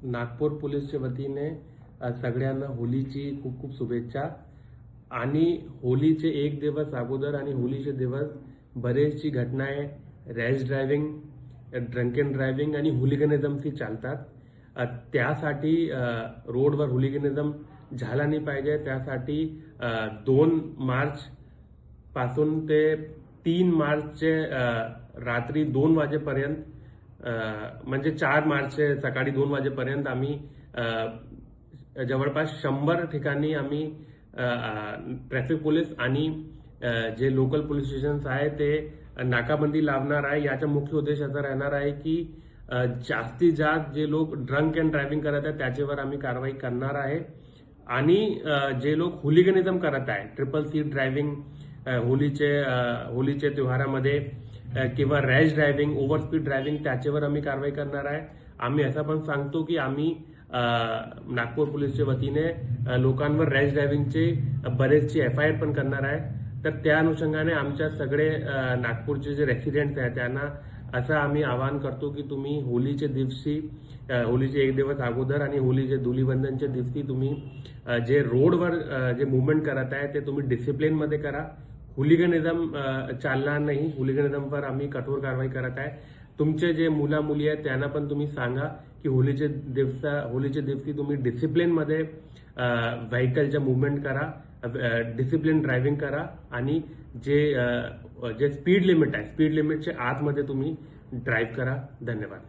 नागपूर पोलीसच्या वतीने सगळ्यांना होलीची खूप खूप शुभेच्छा। आणि होलीचे एक दिवस अगोदर आणि होलीचे दिवस बरेचशी घटनाएं रॅश ड्रायव्हिंग, ड्रंकन ड्रायव्हिंग आणि हुलिगनिझमशी चालतात। त्यासाठी रोडवर हुलिगनिझम झाला नाही पाहिजे। त्यासाठी 2 मार्च पासून ते 3 मार्चचे रात्री 2 वाजेपर्यंत म्हणजे 4 मार्चचे सकाळी 2 वाजेपर्यंत आम्ही जवळपास 100 ठिकाणी आम्ही ट्रॅफिक पोलीस आणि जे लोकल पोलीस स्टेशन्स आहे ते नाकाबंदी लावणार आहे। याचा मुख्य उद्देश असा राहणार आहे की जास्तीत जास्त जे लोक ड्रंक अँड ड्रायव्हिंग करत आहेत त्याच्यावर आम्ही कारवाई करणार आहे। आणि जे लोक हुलिगनिझम करत आहे, ट्रिपल सीट ड्रायव्हिंग होलीचे त्योहारामध्ये किंवा rash driving, over speed driving, त्याच्यावर आम्ही कारवाई करणार आहे। आम्ही असं पण सांगतो की आम्ही नागपूर पोलीसच्या वतीने लोकांवर रॅश ड्रायव्हिंगचे बरेचसे FIR पण करणार आहे। तर त्या अनुषंगाने आमच्या सगळे नागपूरचे जे रेसिडेंट्स आहेत त्यांना असं आम्ही आवाहन करतो की तुम्ही होलीच्या दिवशी, होलीचे एक दिवस अगोदर आणि होलीचे धुलीवंदनच्या दिवशी तुम्ही जे रोडवर जे मुवमेंट करत आहे ते तुम्ही डिसिप्लिनमध्ये करा। हुलिगनिझम चालणार नाही। हुलिगनिझमवर आम्ही कठोर कारवाई करत आहे। तुमचे जे मुला मुली आहेत त्यांना पण तुम्ही सांगा की होलीचे दिवशी तुम्ही डिसिप्लिनमध्ये व्हेकलच्या मुवमेंट करा, डिसिप्लिन ड्रायव्हिंग करा आणि जे स्पीड लिमिट आहे स्पीड लिमिटच्या आतमध्ये तुम्ही ड्राईव्ह करा। धन्यवाद।